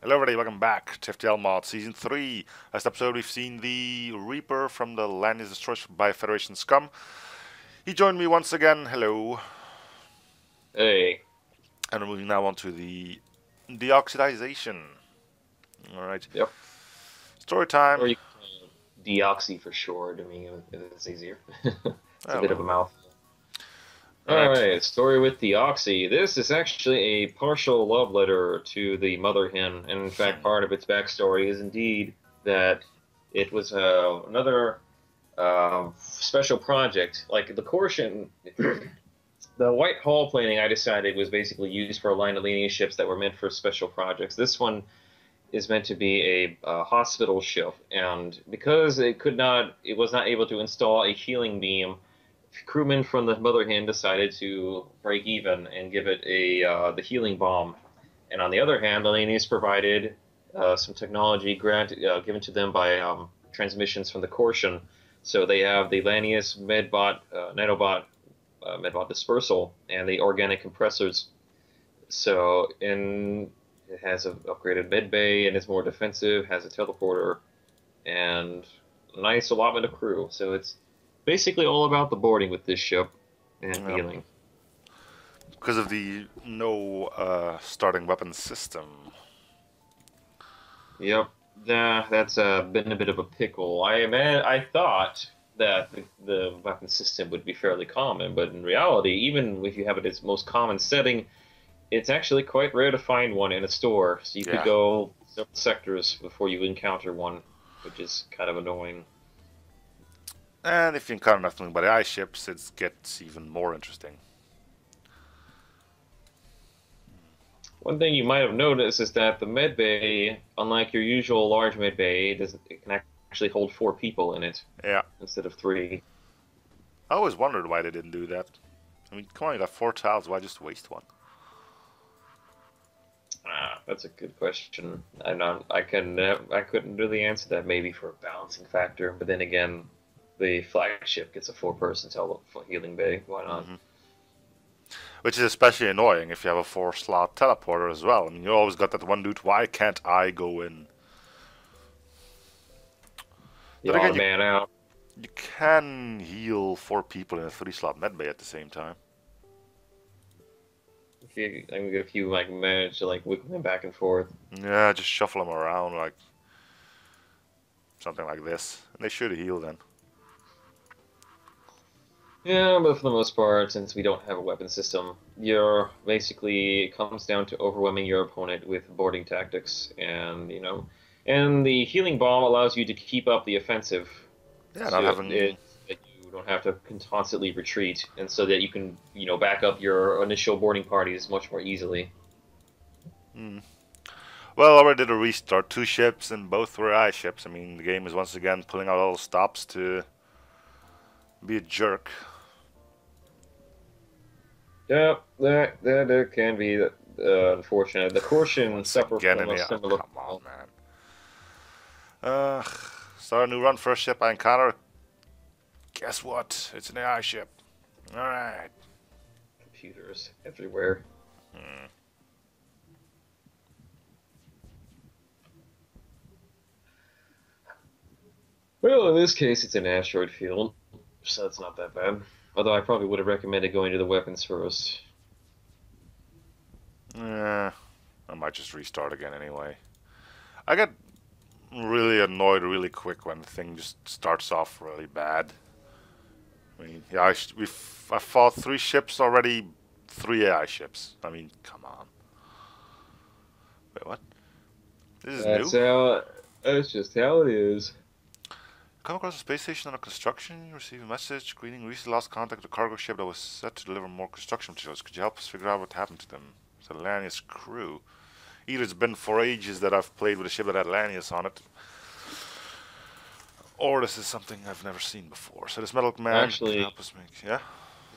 Hello everybody, welcome back to FTL Mod Season 3. Last episode we've seen the Reaper from the Lanius Destroyers by Federation Scum. He joined me once again, hello. Hey. And we're moving now on to the deoxidization. Alright, Yep. story time. Or you can call it deoxy for short. I mean, it's easier. It's a bit of a Hello. mouthful. Alright, Alright, story with Deoxy. This is actually a partial love letter to the mother hen, and in fact, part of its backstory is indeed that it was another special project. Like the Corsian, the white hull plating I decided was basically used for a line of Lanius ships that were meant for special projects. This one is meant to be a hospital ship, and because it was not able to install a healing beam, crewmen from the Mother Hen decided to break even and give it the healing bomb. And on the other hand, the Lanius provided some technology given to them by transmissions from the Corsian. So they have the Lanius Medbot dispersal and the organic compressors. So it has an upgraded med bay and is more defensive, has a teleporter, and a nice allotment of crew. So it's basically all about the boarding with this ship and yep. healing. Because of the no starting weapon system. Yep, that's been a bit of a pickle. I thought that the weapon system would be fairly common, but in reality, even if you have it as most common setting, it's actually quite rare to find one in a store. So you could Yeah. go several sectors before you encounter one, which is kind of annoying. And if you encounter nothing but AI ships, it gets even more interesting. One thing you might have noticed is that the med bay, unlike your usual large med bay, it can actually hold 4 people in it Yeah. instead of 3. I always wondered why they didn't do that. I mean, come on, you got 4 tiles, why just waste one? That's a good question. I couldn't really answer that. Maybe for a balancing factor, but then again, the flagship gets a 4-person healing bay. Why not? Which is especially annoying if you have a 4-slot teleporter as well. I mean, you always got that one dude, why can't I go in? The Then again, odd you, man out. you can heal 4 people in a 3-slot medbay at the same time. If you like manage to like wiggle them back and forth. Yeah, just shuffle them around like something like this. And they should heal then. Yeah, but for the most part, since we don't have a weapon system, you're basically it comes down to overwhelming your opponent with boarding tactics, and the healing bomb allows you to keep up the offensive, Yeah, not so having... that you don't have to constantly retreat, and so that you can back up your initial boarding parties much more easily. Hmm. Well, I already did a restart. 2 ships and both were AI ships. I mean, the game is once again pulling out all the stops to be a jerk. Yeah, that can be unfortunate. The Corsian Once suffer again from in a the... Oh, similar come on, problem. man. Start a new run. First ship I encounter. Guess what? It's an AI ship. Alright. Computers everywhere. Well, in this case, it's an asteroid field, so it's not that bad. Although I probably would have recommended going to the weapons first. Yeah, I might just restart again anyway. I get really annoyed really quick when the thing just starts off really bad. I mean, yeah, I fought 3 ships already, 3 AI ships. I mean, come on. Wait, what? This is That's new? how. That's just how it is. Come across a space station under construction. You receive a message. Greeting. Recently lost contact with a cargo ship that was set to deliver more construction materials. Could you help us figure out what happened to them? It's a Lanius crew. Either it's been for ages that I've played with a ship that had Lanius on it, or this is something I've never seen before. So this metal man can Actually, help us make... Yeah?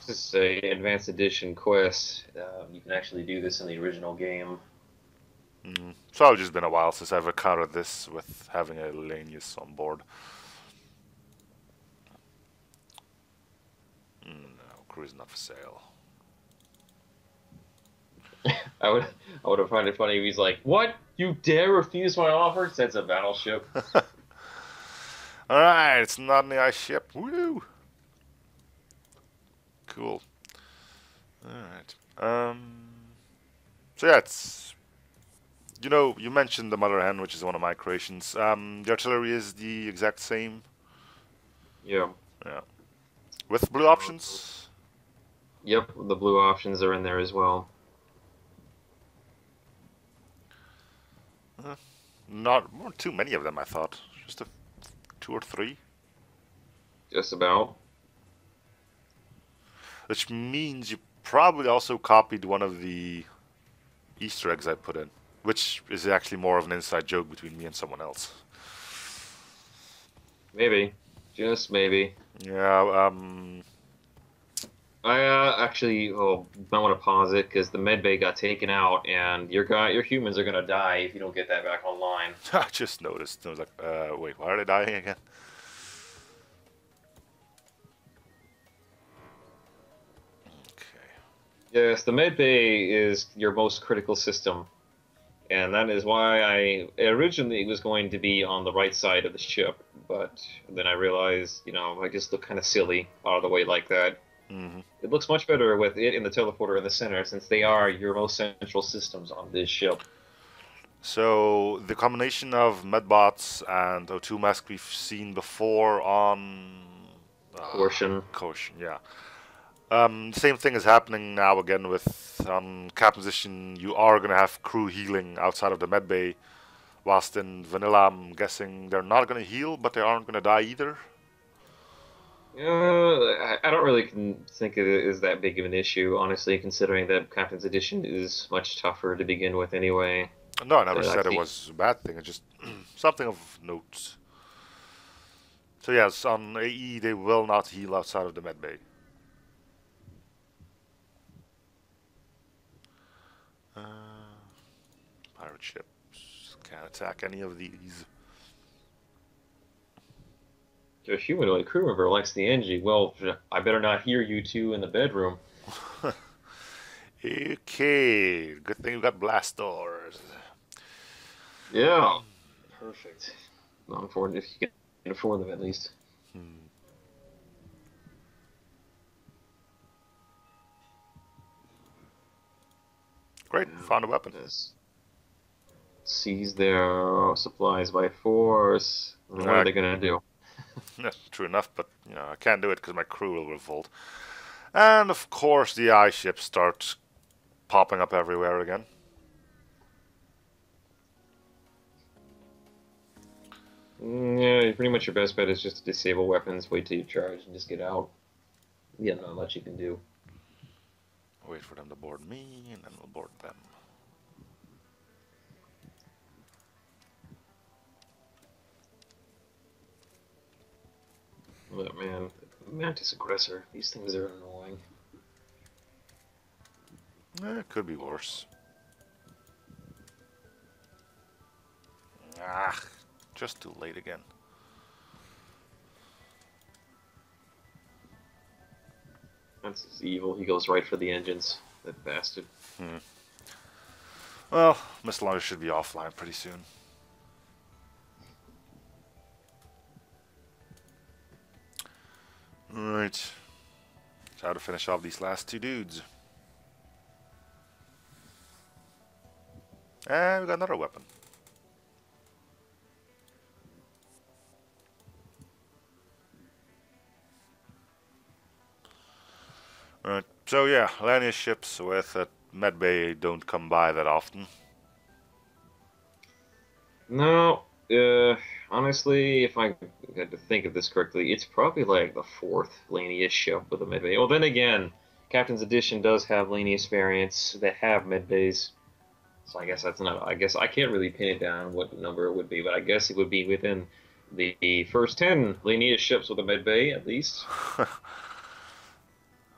this is a advanced edition quest. You can actually do this in the original game. So it's just been a while since I've encountered this with having a Lanius on board. No, crew is not for sale. I would I would have found it funny if he's like, "What? You dare refuse my offer?" Sends a battleship. Alright, it's not an ice ship. Woo! Cool. Alright. So yeah, it's you mentioned the mother hen, which is one of my creations. The artillery is the exact same. Yeah. Yeah. With blue options. Yep, the blue options are in there as well. Not too many of them, I thought. Just two or three. Just about. Which means you probably also copied one of the Easter eggs I put in, which is actually more of an inside joke between me and someone else. Maybe. Just maybe. Yeah, I actually, might want to pause it because the med bay got taken out, and your humans are gonna die if you don't get that back online. I just noticed. I was like, wait, why are they dying again? Okay. Yes, the med bay is your most critical system, and that is why I originally was going to be on the right side of the ship, but then I realized, I just look kind of silly out of the way like that. Hmm. It looks much better with it and the teleporter in the center, since they are your most central systems on this ship. So the combination of Medbots and O2 Mask we've seen before on Caution. Caution, yeah. Same thing is happening now again with cap position. You are gonna have crew healing outside of the med bay, whilst in vanilla, I'm guessing they're not gonna heal, but they aren't gonna die either. I don't really think it is that big of an issue, honestly, considering that Captain's Edition is much tougher to begin with anyway. No, I never But I said it think, was a bad thing. It's just something of note. So yes, on AE they will not heal outside of the med bay. Uh, pirate ships can't attack any of these. a humanoid crew member likes the engine. Well, I better not hear you two in the bedroom. Okay, good thing we got blast doors. Yeah, perfect. Not afford if you can afford them at least. Hmm. Great, found a weapon. Yes. Seize their supplies by force. What are Uh, they gonna do? True enough, but I can't do it because my crew will revolt. And of course, the eye ships start popping up everywhere again. Yeah, pretty much your best bet is just to disable weapons, wait till you charge, and just get out. Yeah, not much you can do. Wait for them to board me, and then we'll board them. But man, Mantis Aggressor, these things are annoying. It could be worse. Ah, just too late again. Mantis is evil, he goes right for the engines. That bastard. Hmm. Well, Miss Lanius should be offline pretty soon. Right. How to finish off these last two dudes. And we got another weapon. Right. So yeah, Lanius ships with a medbay don't come by that often. No, honestly, if I had to think of this correctly, it's probably like the fourth Lanius ship with a medbay. Well, then again, Captain's Edition does have Lanius variants that have medbays. So I guess that's not. I guess I can't really pin it down what number it would be, but I guess it would be within the first 10 Lanius ships with a medbay at least.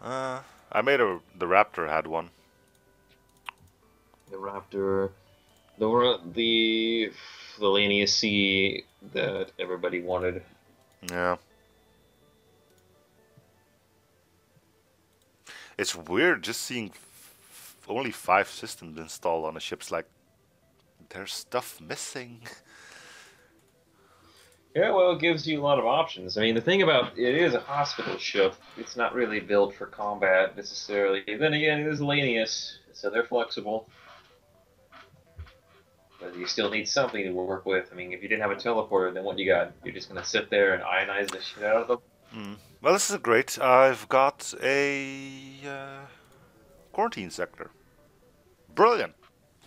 I made the Raptor had one. The Raptor, the Lanius Sea that everybody wanted. Yeah. It's weird just seeing only 5 systems installed on a ship's like there's stuff missing. Yeah, well, it gives you a lot of options. I mean, the thing about it is a hospital ship. It's not really built for combat necessarily. Then again, it is Lanius, so they're flexible. But you still need something to work with. I mean, if you didn't have a teleporter, then what you got? You're just gonna sit there and ionize the shit out of them? Well, this is great. I've got a quarantine sector. Brilliant.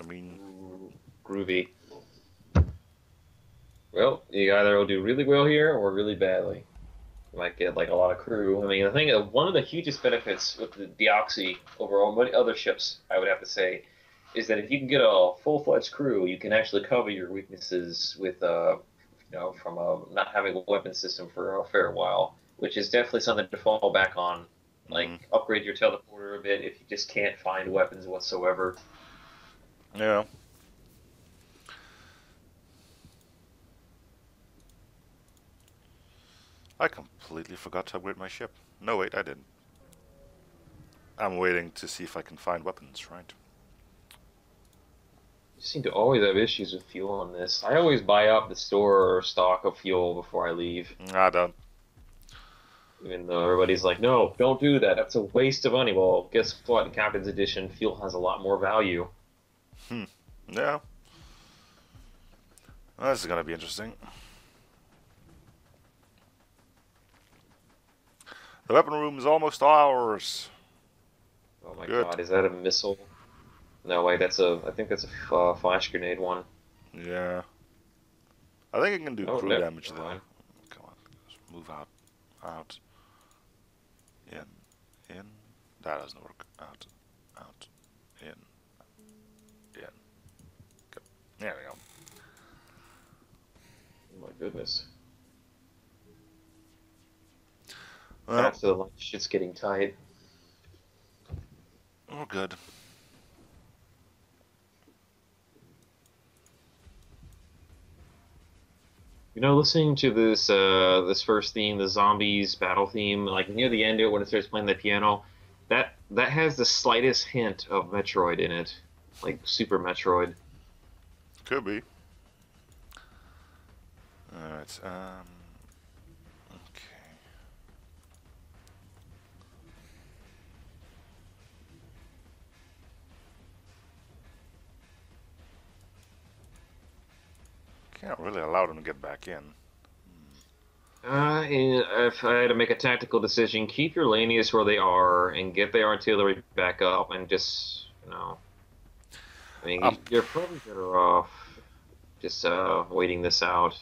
I mean, Ooh, groovy. Well, you either will do really well here or really badly. You might get like a lot of crew. I mean, the thing, one of the hugest benefits with the Deoxy over all many other ships, I would have to say, is that if you can get a full-fledged crew, you can actually cover your weaknesses with, from not having a weapon system for a fair while, which is definitely something to fall back on. Like, upgrade your teleporter a bit if you just can't find weapons whatsoever. yeah. I completely forgot to upgrade my ship. No, wait, I didn't. I'm waiting to see if I can find weapons, right? You seem to always have issues with fuel on this. I always buy up the store or stock of fuel before I leave. I don't. Even though everybody's like, no, don't do that. That's a waste of money. Well, guess what? In Captain's Edition, fuel has a lot more value. Yeah. Well, this is gonna be interesting. The weapon room is almost ours. Oh my Good. god, is that a missile? No, wait, I think that's a flash grenade one. Yeah. I think it can do Oh, crew never damage though. mind. Come on, just move out, out, in, in. That doesn't work. Out, out, in, in. Go. There we go. Oh my goodness. Well, That's the shit's getting tight. we're good. You know, listening to this first theme, the zombies battle theme, like near the end of it when it starts playing the piano, that has the slightest hint of Metroid in it, like Super Metroid. Could be. Alright, okay. Can't really allow them to get back in. And if I had to make a tactical decision, keep your Lanius where they are and get the artillery back up and just, I mean, you're probably better off just waiting this out.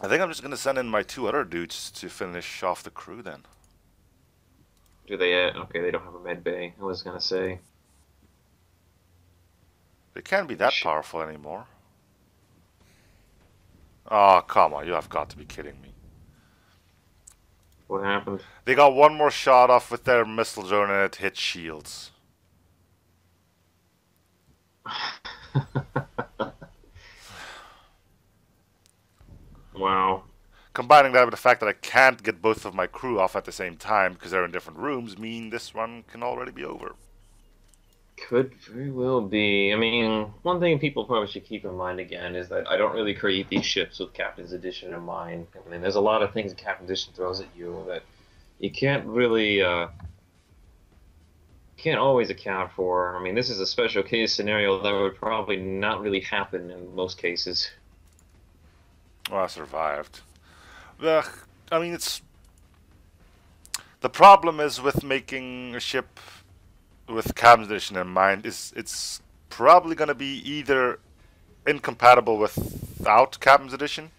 I think I'm just gonna send in my 2 other dudes to finish off the crew then. Do they? Okay, they don't have a med bay. I was gonna say. They can't be that powerful anymore. Oh, come on, you have got to be kidding me. What happened? They got one more shot off with their missile drone and it hit shields. Wow. Combining that with the fact that I can't get both of my crew off at the same time because they're in different rooms mean this one can already be over. Could very well be. I mean, one thing people probably should keep in mind again is that I don't really create these ships with Captain's Edition in mind. I mean, there's a lot of things Captain's Edition throws at you that you can't really, can't always account for. I mean, this is a special case scenario that would probably not really happen in most cases. Well, I survived. Ugh, I mean, it's... The problem is with making a ship with Captain's Edition in mind is it's probably going to be either incompatible without Captain's Edition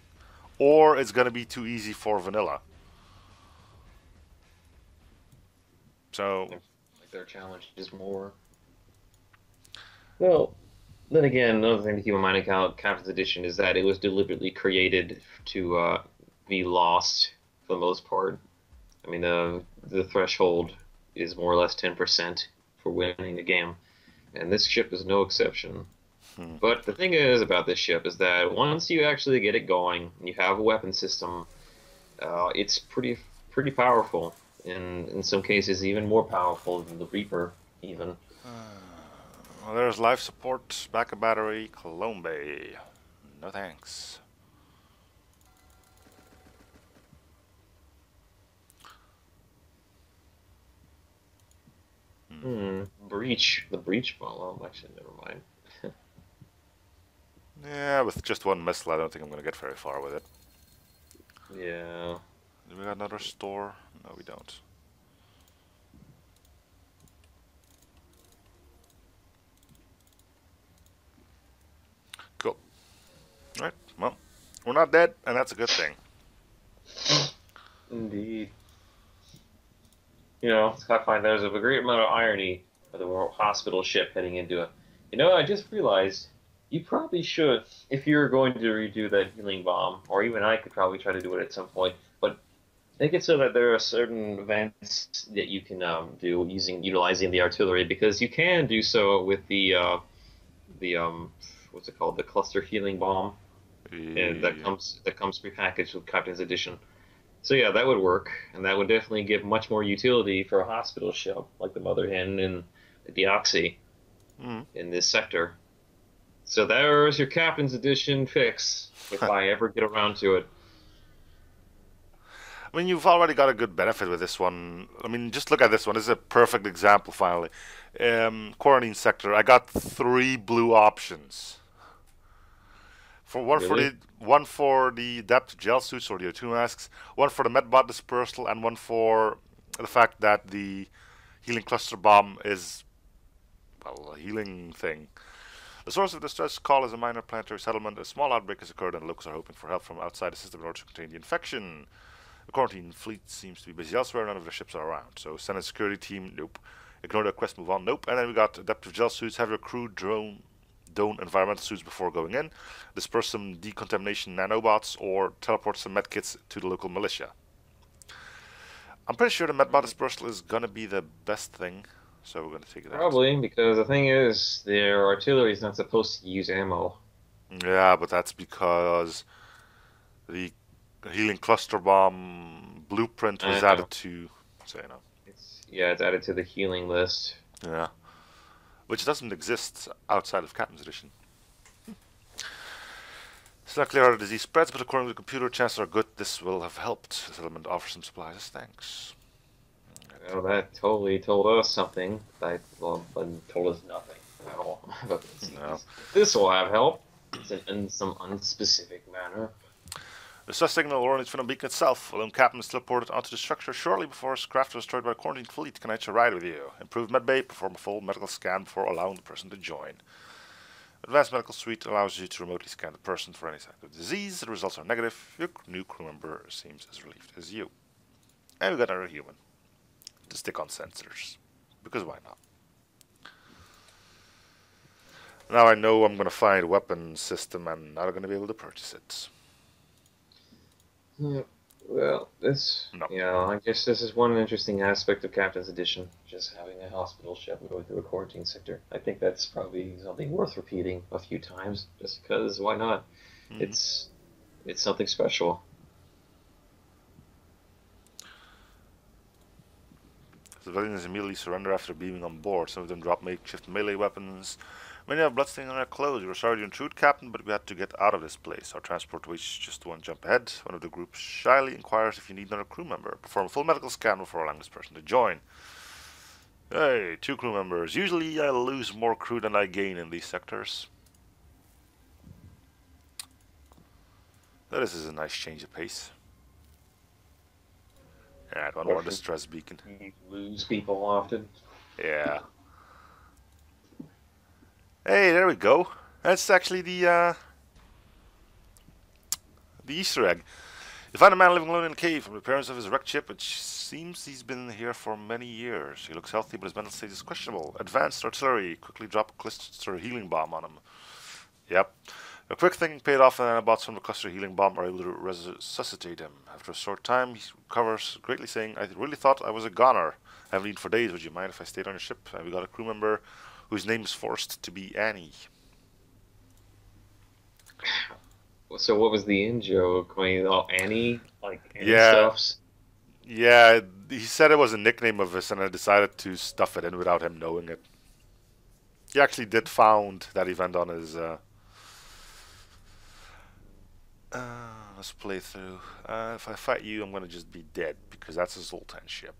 or it's going to be too easy for vanilla. So... Like their challenge is more. Well, then again, another thing to keep in mind about Captain's Edition is that it was deliberately created to be lost for the most part. I mean, the threshold is more or less 10% for winning the game, and this ship is no exception. But the thing is about this ship is that once you actually get it going, and you have a weapon system, it's pretty powerful. In some cases, even more powerful than the Reaper, even. Well, there's life support, backup battery, Colombe. No thanks. Breach. The breach bomb. Oh, actually, never mind. Yeah, with just one missile, I don't think I'm going to get very far with it. Yeah. Do we got another store? No, we don't. Cool. Alright, well, we're not dead, and that's a good thing. Indeed. You know, I find there's a great amount of irony of the hospital ship heading into it. You know, I just realized you probably should, if you're going to redo that healing bomb, or even I could probably try to do it at some point, but make it so that there are certain events that you can do utilizing the artillery, because you can do so with the what's it called, the cluster healing bomb, and Yeah. that comes prepackaged with Captain's Edition. So yeah, that would work, and that would definitely give much more utility for a hospital ship like the Mother Hen and the Deoxy Mm. in this sector. So there's your Captain's Edition fix, if I ever get around to it. I mean, you've already got a good benefit with this one. I mean, just look at this one. This is a perfect example, finally. Quarantine sector. I got 3 blue options. For Really? one for the depth gel suits or the O2 masks, one for the medbot dispersal, and one for the fact that the healing cluster bomb is, well, a healing thing. The source of the distress call is a minor planetary settlement. A small outbreak has occurred, and locals are hoping for help from outside the system in order to contain the infection. The quarantine fleet seems to be busy elsewhere. None of their ships are around. So send a security team. Nope. Ignore the quest. Move on. Nope. And then we got adaptive gel suits. Have your crew don environmental suits before going in. Disperse some decontamination nanobots or teleport some medkits to the local militia. I'm pretty sure the medbot dispersal is gonna be the best thing. So we're gonna take that. Probably, because the thing is, their artillery is not supposed to use ammo. Yeah, but that's because the healing cluster bomb blueprint was I added know. to, so you know, It's added to the healing list. yeah, which doesn't exist outside of Captain's Edition. It's not clear how the disease spreads, but according to the computer, chances are good this will have helped. This element offers some supplies. Thanks. Well, that totally told us something. That well, but told us nothing at all. But No. this will have help. It's in some unspecific manner. The sus signal originates from the beacon itself. A lone captain is teleported onto the structure shortly before his craft was destroyed by a quarantine fleet. Can I hitch a ride with you? Improve medbay, perform a full medical scan before allowing the person to join. Advanced medical suite allows you to remotely scan the person for any sign of disease. The results are negative. Your new crew member seems as relieved as you. And we got another human to stick on sensors. Because why not? Now I know I'm going to find a weapon system. I'm not going to be able to purchase it. Yeah. Well, this, No. I guess this is one interesting aspect of Captain's Edition, just having a hospital ship going through a quarantine sector. I think that's probably something worth repeating a few times, just because why not? Mm-hmm. It's something special. Civilians immediately surrender after beaming on board. Some of them drop makeshift melee weapons. Many have bloodstain on their clothes. We were sorry to intrude, Captain, but we had to get out of this place. Our transport waits just one jump ahead. One of the group shyly inquires if you need another crew member. Perform a full medical scan before allowing this person to join. Hey, 2 crew members. Usually I lose more crew than I gain in these sectors. So this is a nice change of pace. Add one more distress beacon. You lose people often. Yeah. Hey, there we go. That's actually the Easter egg. You find a man living alone in a cave. From the appearance of his wrecked ship, it seems he's been here for many years. He looks healthy, but his mental state is questionable. Advanced artillery. Quickly drop a cluster healing bomb on him. Yep. A quick thinking paid off, and nanobots from the cluster healing bomb are able to resuscitate him. After a short time, he recovers greatly, saying, I really thought I was a goner. I haven't eaten for days. Would you mind if I stayed on your ship? And we got a crew member whose name is forced to be Annie. So what was the in joke? I mean, oh, Annie, like Annie Yeah, stuffs. yeah. He said it was a nickname of his, and I decided to stuff it in without him knowing it. He actually did found that event on his let's play through. If I fight you, I'm gonna just be dead because that's a Zoltan ship.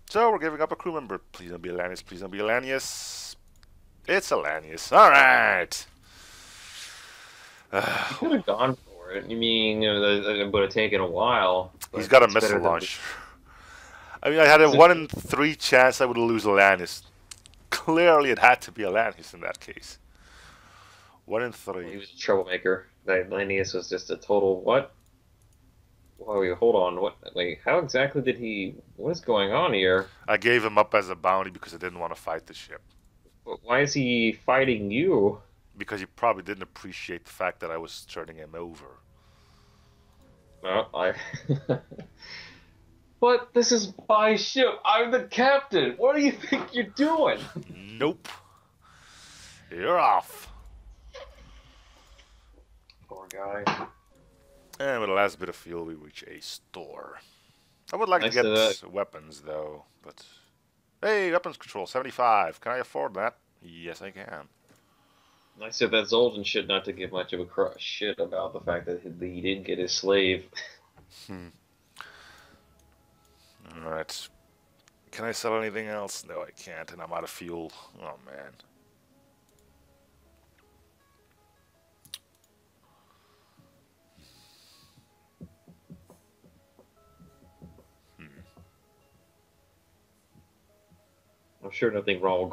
So we're giving up a crew member. Please don't be a Lanius. Please don't be a Lanius. It's a Lanius. All right. You could have gone for it. You mean it would have taken a while, He's but got a it's missile better than launcher. I mean, I had a this. 1 in 3 chance I would lose a Lanius. Clearly, it had to be a Lanius in that case. 1 in Well, 3. he was a troublemaker. That Lanius was just a total what? Whoa, wait, hold on. What? Like, how exactly did he? What is going on here? I gave him up as a bounty because I didn't want to fight the ship. Why is he fighting you? Because he probably didn't appreciate the fact that I was turning him over. Well, I. But this is my ship. I'm the captain. What do you think you're doing? Nope. You're off. Poor guy. And with the last bit of fuel, we reach a store. I would like Nice to to get weapons, though, but... Hey, weapons control, 75. Can I afford that? Yes, I can. I said that Zoltan should not to give much of a shit about the fact that he didn't get his slave. Alright. Can I sell anything else? No, I can't, and I'm out of fuel. Oh, man. I'm sure nothing will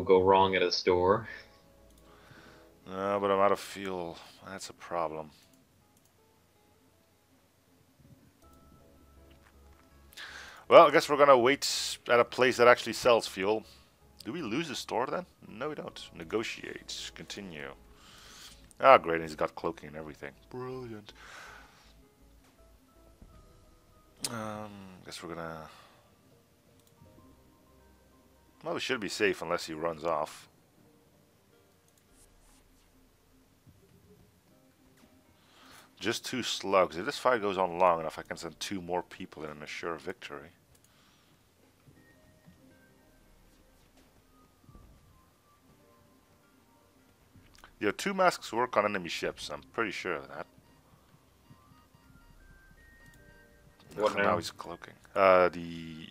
go wrong at a store. No, but I'm out of fuel. That's a problem. Well, I guess we're gonna wait at a place that actually sells fuel. Do we lose the store then? No, we don't. Negotiate. Continue. Ah, great. He's got cloaking and everything. Brilliant. Guess we're gonna... Well, we should be safe unless he runs off. Just 2 slugs. If this fight goes on long enough, I can send 2 more people in and assure victory. Yeah, 2 masks work on enemy ships. I'm pretty sure of that. What Now now? he's cloaking. The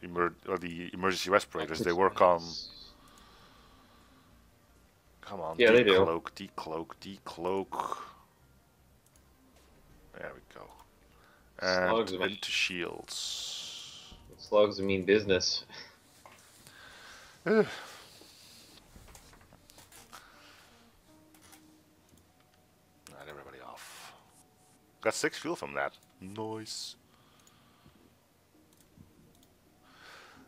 emergency respirators. They work on. Come on, Yeah, they do. decloak, decloak, decloak. There we go. And Slugs mean, into shields. slugs mean business. Not everybody off. Got 6 fuel from that. Nice.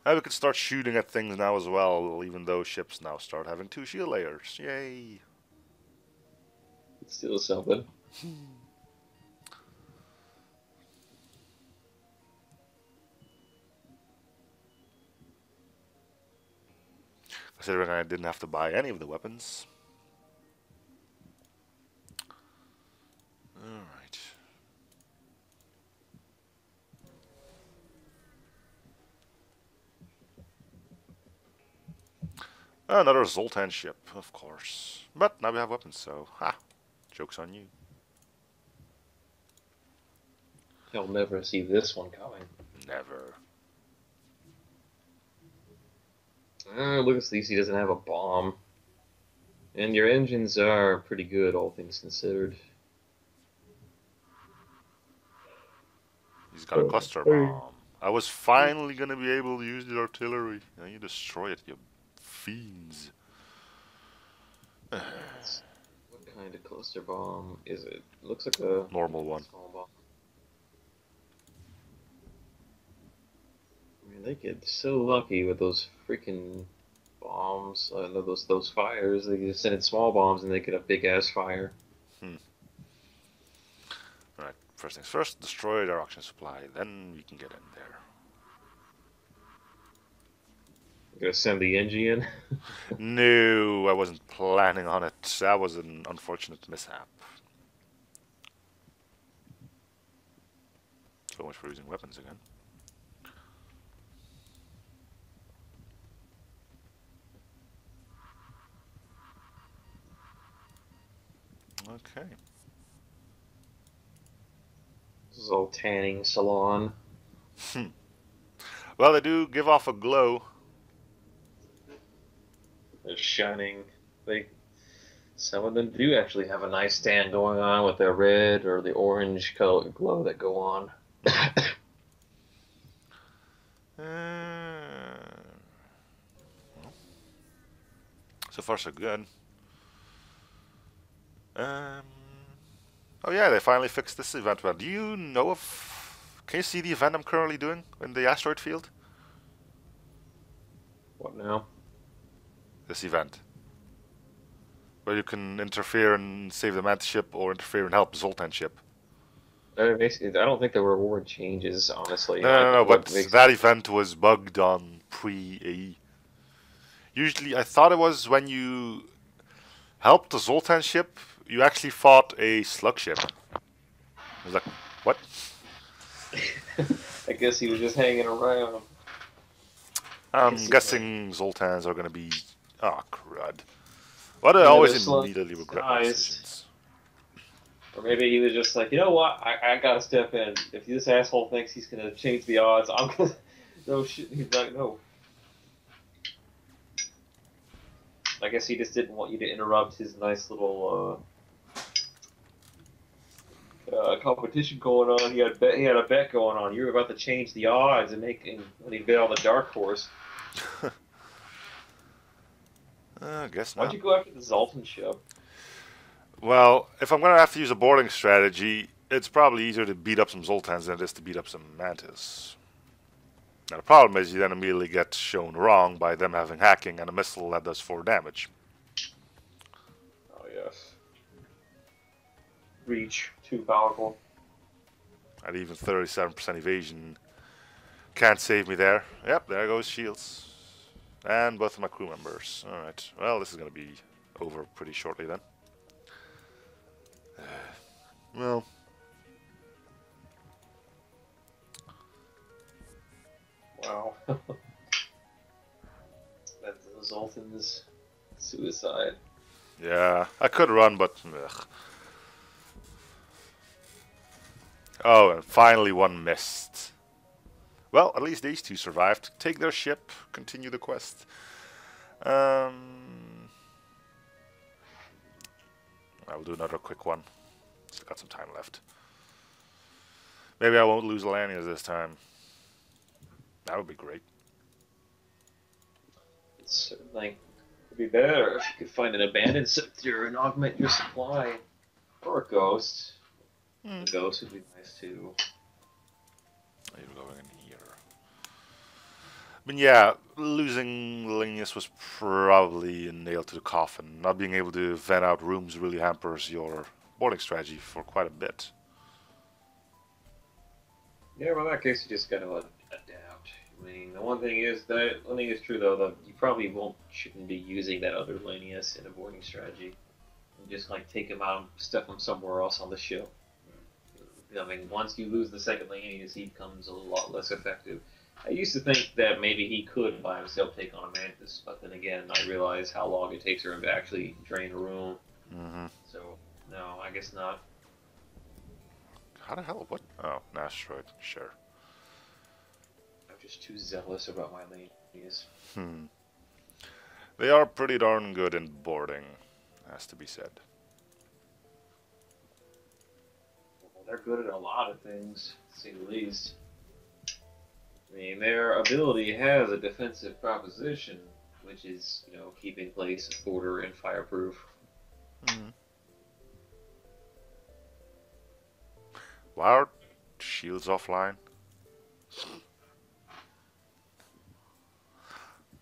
Now we can start shooting at things now as well, even though ships now start having 2 shield layers. Yay! It's still something. Considering I didn't have to buy any of the weapons. Alright. Another Zoltan ship, of course. But now we have weapons, so ha! Joke's on you. You'll never see this one coming. Never. Look at least he doesn't have a bomb. And your engines are pretty good, all things considered. He's got a cluster bomb. I was finally gonna be able to use the artillery. Now you destroy it, you fiends. What kind of cluster bomb is it? Looks like a Normal one. small bomb. Man, they get so lucky with those freaking bombs. Those fires. They just send in small bombs and they get a big ass fire. Alright, first things first, destroy their oxygen supply, then we can get in there. Gonna send the engine in. No, I wasn't planning on it. That was an unfortunate mishap. So much for using weapons again. Okay. This is a little tanning salon. Well, they do give off a glow. They're shining. They Some of them do actually have a nice tan going on with the red or the orange color glow that go on. Mm. Uh, so far, so good. Um, oh yeah, they finally fixed this event. Well, do you know of? Can you see the event I'm currently doing in the asteroid field? What now? This event, where you can interfere and save the Mantis ship, or interfere and help Zoltan ship. Basically, I don't think the reward changes, honestly. No, no, no, Like no. But what makes that event was bugged on pre-AE. Usually, I thought it was when you helped the Zoltan ship, you actually fought a slug ship. I was like, what? I guess he was just hanging around. I I'm see why. guessing Zoltans are gonna be. Oh, crud. Why do I Yeah, always they're slow immediately regret my disguised. decisions? Or maybe he was just like, you know what? I gotta step in. If this asshole thinks he's gonna change the odds, I'm gonna. No shit. He's like, no. I guess he just didn't want you to interrupt his nice little competition going on. He had a bet going on. You were about to change the odds and when he bet on the dark horse. I guess Why'd not. you go after the Zoltan ship? Well, if I'm gonna have to use a boarding strategy, it's probably easier to beat up some Zoltans than it is to beat up some Mantis. Now, the problem is you then immediately get shown wrong by them having hacking and a missile that does 4 damage. Oh yes. Reach too powerful. And even 37% evasion can't save me there. Yep, there goes shields. And both of my crew members. Alright, well, this is going to be over pretty shortly then. Well, Wow. That's the Zoltan's suicide. yeah, I could run, but ugh. Oh, and finally one missed. Well, at least these two survived. Take their ship, continue the quest. I will do another quick one. Still got some time left. Maybe I won't lose Lanius this time. That would be great. It's certainly would be better if you could find an abandoned sector and augment your supply. Or a ghost. Hmm. A ghost would be nice too. You're going in here. But yeah, losing Lanius was probably a nail to the coffin. Not being able to vent out rooms really hampers your boarding strategy for quite a bit. Yeah, well, in that case, you just gotta adapt. I mean, the one thing is that one thing is true though, that you probably shouldn't be using that other Lanius in a boarding strategy. And just like take him out and stuff him somewhere else on the ship. I mean, once you lose the second Lanius, he becomes a lot less effective. I used to think that maybe he could by himself take on a Mantis, but then again, I realized how long it takes for him to actually drain a room. So, no, I guess not. How the hell? What? Oh, an asteroid. Sure. I'm just too zealous about my Lanius. They are pretty darn good in boarding, has to be said. Well, they're good at a lot of things, to say the least. I mean, their ability has a defensive proposition, which is, keeping place, order, and fireproof. Why are shields offline?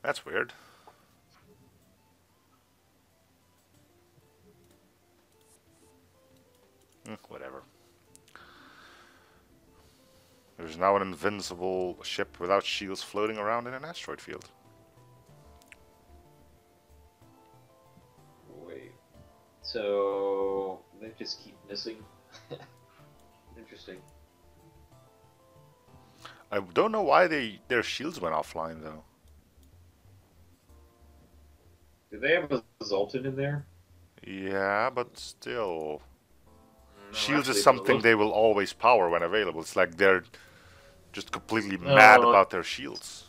That's weird. Whatever. There's now an invincible ship without shields floating around in an asteroid field. Wait. So, they just keep missing? Interesting. I don't know why their shields went offline though. Do they have a Zoltan in there? Yeah, but still. No, Shields is actually, for the something look. they will always power when available. It's like they're just completely mad No, about their shields.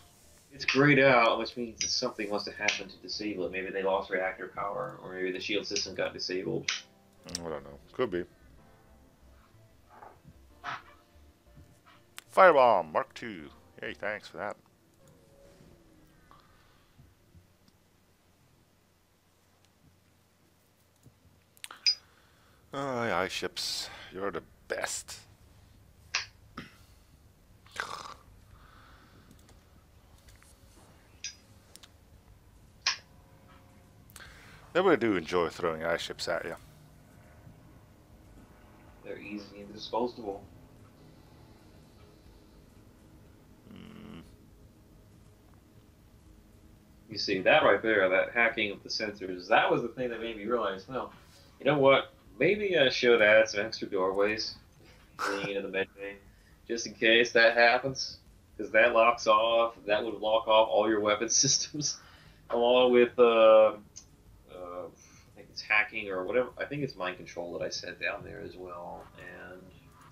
it's grayed out, which means that something must have happened to disable it. Maybe they lost reactor power, or maybe the shield system got disabled. I don't know. Could be. Firebomb Mark II. Hey, thanks for that. Oh, yeah, ships. You're the best. They really do enjoy throwing ice ships at you. They're easy and disposable. Mm, You see that right there, that hacking of the sensors, that was the thing that made me realize, well, you know what? Maybe I should add some extra doorways leading into the med bay, just in case that happens. Because that locks off, that would lock off all your weapon systems, along with, I think it's hacking or whatever. I think it's mind control that I said down there as well, and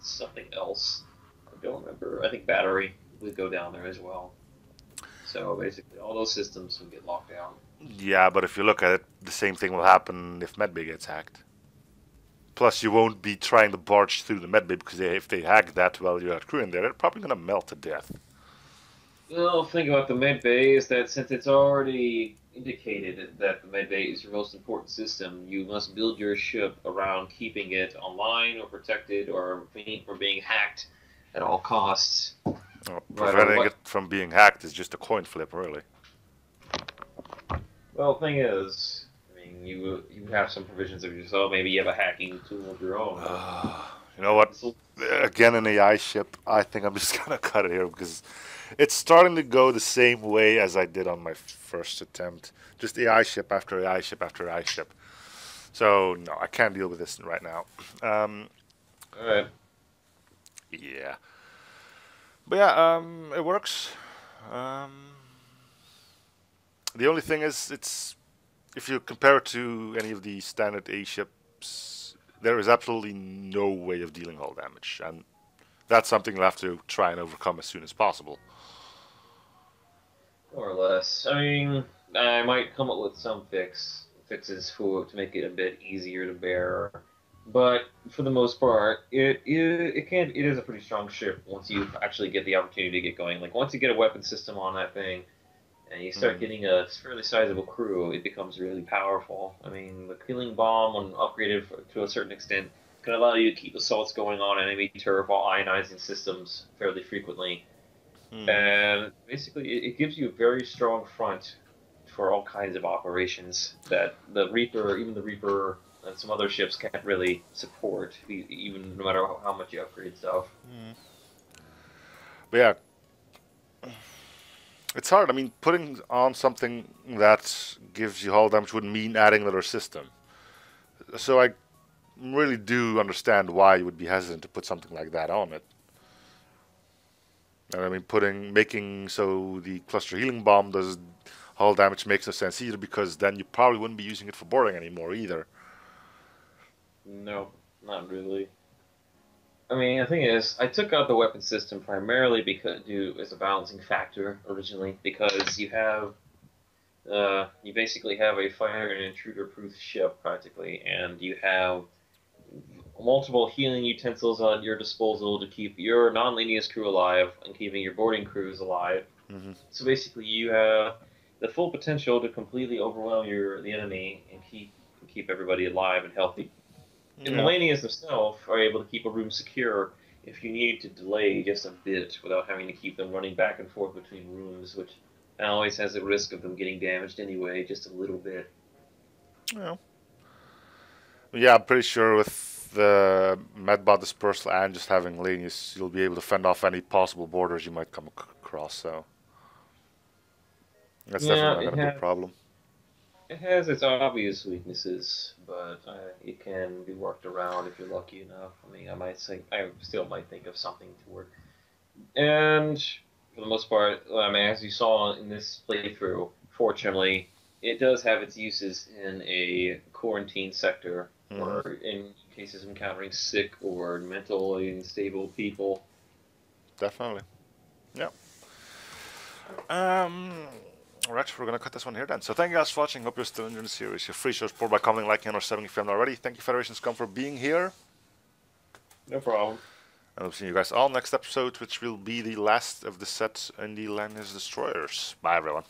something else. I don't remember. I think battery would go down there as well. So basically, all those systems would get locked down. yeah, but if you look at it, the same thing will happen if medbay gets hacked. Plus, you won't be trying to barge through the medbay because if they hack that while you have crew in there, they're probably gonna melt to death. Well, the thing about the med bay is that since it's already indicated that the med bay is your most important system, you must build your ship around keeping it online or protected or from being hacked at all costs, no matter Preventing what. it from being hacked is just a coin flip, really. Well, the thing is, I mean, you have some provisions of yourself. Maybe you have a hacking tool of your own, but You know what? this will. Again, an AI ship. I think I'm just gonna cut it here because it's starting to go the same way as I did on my first attempt. Just AI ship after AI ship after AI ship. So no, I can't deal with this right now. Um, All right. yeah, but yeah, it works. Um, the only thing is, it's if you compare it to any of the standard A ships, there is absolutely no way of dealing hull damage, and that's something you'll have to try and overcome as soon as possible. More or less. I mean, I might come up with some fixes for to make it a bit easier to bear, but for the most part, it is a pretty strong ship once you actually get the opportunity to get going. Like once you get a weapon system on that thing and you start Mm. getting a fairly sizable crew, it becomes really powerful. I mean, the killing bomb, when upgraded to a certain extent, can allow you to keep assaults going on enemy turret while ionizing systems fairly frequently, Mm. and basically it gives you a very strong front for all kinds of operations that the Reaper, even the Reaper and some other ships can't really support, even no matter how much you upgrade stuff. Mm. But yeah, it's hard. I mean, putting on something that gives you hull damage would mean adding another system. So I really do understand why you would be hesitant to put something like that on it. And I mean, making so the cluster healing bomb does hull damage makes no sense either because then you probably wouldn't be using it for boarding anymore either. No, not really. I mean, the thing is, I took out the weapon system primarily because due as a balancing factor originally, because you basically have a fire and intruder-proof ship practically, and you have multiple healing utensils at your disposal to keep your non-Lanius crew alive and keeping your boarding crews alive. Hmm. So basically, you have the full potential to completely overwhelm the enemy and keep everybody alive and healthy. And the Yeah. Lanius themselves are able to keep a room secure if you need to delay just a bit without having to keep them running back and forth between rooms, which always has the risk of them getting damaged anyway, just a little bit. Yeah. Yeah, I'm pretty sure with the Medbot dispersal and just having Lanius, you'll be able to fend off any possible borders you might come across. So that's definitely Yeah, not going to be a problem. it has its obvious weaknesses, but it can be worked around if you're lucky enough. I mean, I still might think of something to work. And for the most part, I mean, as you saw in this playthrough, fortunately, it does have its uses in a quarantine sector, Hmm. or in cases of encountering sick or mentally unstable people. Definitely. Yeah. Um. Alright, we're gonna cut this one here then. So thank you guys for watching. Hope you're still enjoying the series. You're free to support by commenting, liking, or subbing if you haven't already. Thank you, Federation Scum, for being here. No problem. And we'll see you guys all next episode, which will be the last of the set in the Lanius Destroyers. Bye, everyone.